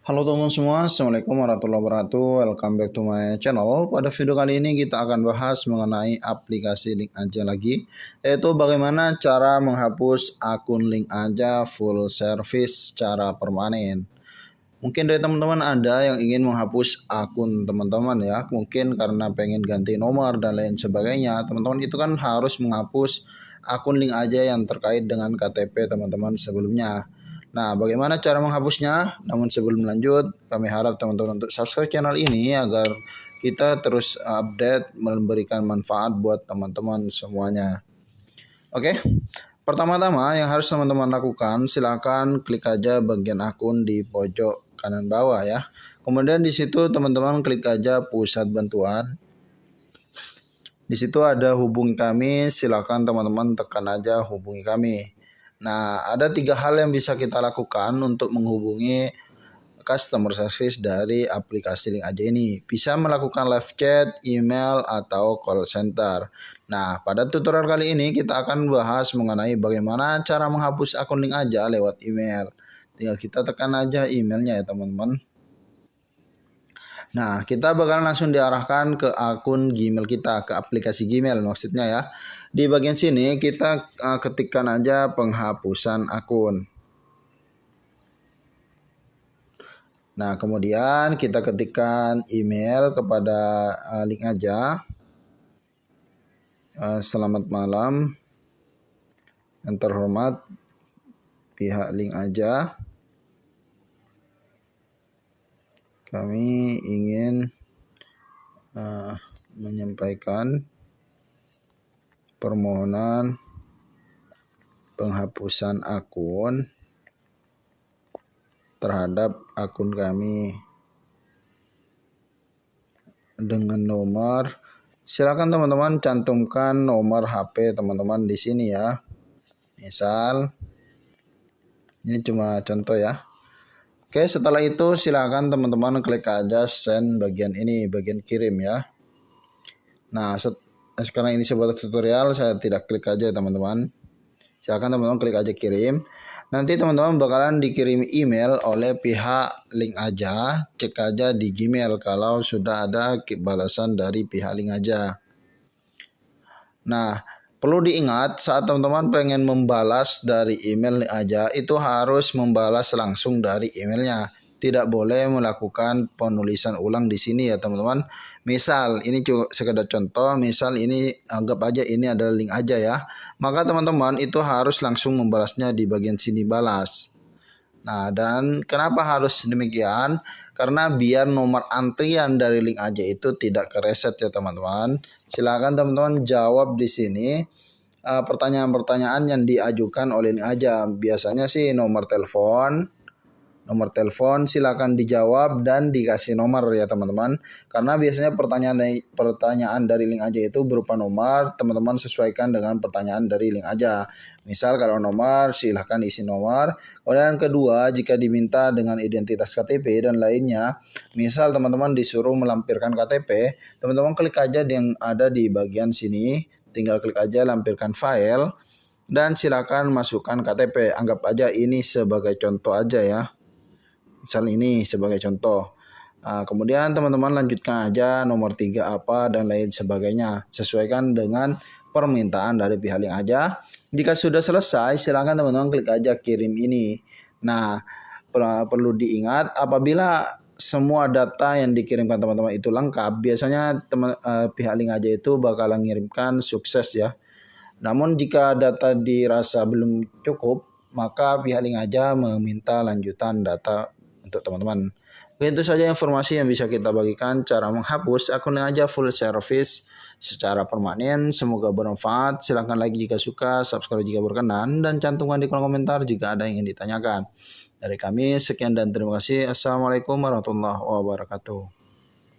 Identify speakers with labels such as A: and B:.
A: Halo teman-teman semua, Assalamualaikum warahmatullahi wabarakatuh. Welcome back to my channel. Pada video kali ini kita akan bahas mengenai aplikasi Link Aja lagi, yaitu bagaimana cara menghapus akun Link Aja full service secara permanen. Mungkin dari teman-teman ada yang ingin menghapus akun teman-teman ya, mungkin karena pengen ganti nomor dan lain sebagainya. Teman-teman itu kan harus menghapus akun Link Aja yang terkait dengan KTP teman-teman sebelumnya. Nah, bagaimana cara menghapusnya? Namun sebelum lanjut, kami harap teman-teman untuk subscribe channel ini agar kita terus update memberikan manfaat buat teman-teman semuanya. Oke, pertama-tama yang harus teman-teman lakukan, silakan klik aja bagian akun di pojok kanan bawah ya. Kemudian di situ teman-teman klik aja pusat bantuan. Di situ ada hubungi kami, silakan teman-teman tekan aja hubungi kami. Nah, ada 3 hal yang bisa kita lakukan untuk menghubungi customer service dari aplikasi Link Aja ini. Bisa melakukan live chat, email, atau call center. Nah, pada tutorial kali ini kita akan bahas mengenai bagaimana cara menghapus akun Link Aja lewat email. Tinggal kita tekan aja emailnya ya teman-teman. Nah, kita bakal langsung diarahkan ke akun Gmail kita, ke aplikasi Gmail maksudnya ya. Di bagian sini kita ketikkan aja penghapusan akun. Nah, kemudian kita ketikkan email kepada Link Aja. Selamat malam yang terhormat pihak Link Aja. Kami ingin menyampaikan permohonan penghapusan akun terhadap akun kami dengan nomor. Silakan teman-teman cantumkan nomor HP teman-teman di sini ya. Misal ini cuma contoh ya. Oke, setelah itu silakan teman-teman klik aja send bagian ini, bagian kirim ya. Nah, sekarang ini sebuah tutorial, saya tidak klik aja teman-teman. Silakan teman-teman klik aja kirim. Nanti teman-teman bakalan dikirim email oleh pihak Link Aja. Cek aja di Gmail kalau sudah ada balasan dari pihak Link Aja. Nah, perlu diingat saat teman-teman pengen membalas dari email Link Aja itu harus membalas langsung dari emailnya. Tidak boleh melakukan penulisan ulang di sini ya teman-teman. Misal ini sekedar contoh, misal ini anggap aja ini adalah Link Aja ya. Maka teman-teman itu harus langsung membalasnya di bagian sini balas. Nah, dan kenapa harus demikian? Karena biar nomor antrian dari Link Aja itu tidak kereset ya teman-teman. Silakan teman-teman jawab di sini pertanyaan-pertanyaan yang diajukan oleh Link Aja. Biasanya sih nomor telepon silakan dijawab dan dikasih nomor ya teman-teman. Karena biasanya pertanyaan dari Link Aja itu berupa nomor, teman-teman sesuaikan dengan pertanyaan dari Link Aja. Misal kalau nomor silahkan isi nomor. Kemudian kedua, jika diminta dengan identitas KTP dan lainnya, misal teman-teman disuruh melampirkan KTP, teman-teman klik aja yang ada di bagian sini, tinggal klik aja lampirkan file dan silakan masukkan KTP. Anggap aja ini sebagai contoh aja ya. Misal ini sebagai contoh. Nah, kemudian teman-teman lanjutkan aja nomor 3 apa dan lain sebagainya. Sesuaikan dengan permintaan dari pihak Link Aja. Jika sudah selesai, silakan teman-teman klik aja kirim ini. Nah, perlu diingat apabila semua data yang dikirimkan teman-teman itu lengkap, biasanya pihak Link Aja itu bakal mengirimkan sukses ya. Namun jika data dirasa belum cukup, maka pihak Link Aja meminta lanjutan data untuk teman-teman. Itu saja informasi yang bisa kita bagikan cara menghapus akun Link Aja full service secara permanen. Semoga bermanfaat. Silahkan like jika suka, subscribe jika berkenan, dan cantumkan di kolom komentar jika ada yang ingin ditanyakan. Dari kami sekian dan terima kasih. Assalamualaikum warahmatullahi wabarakatuh.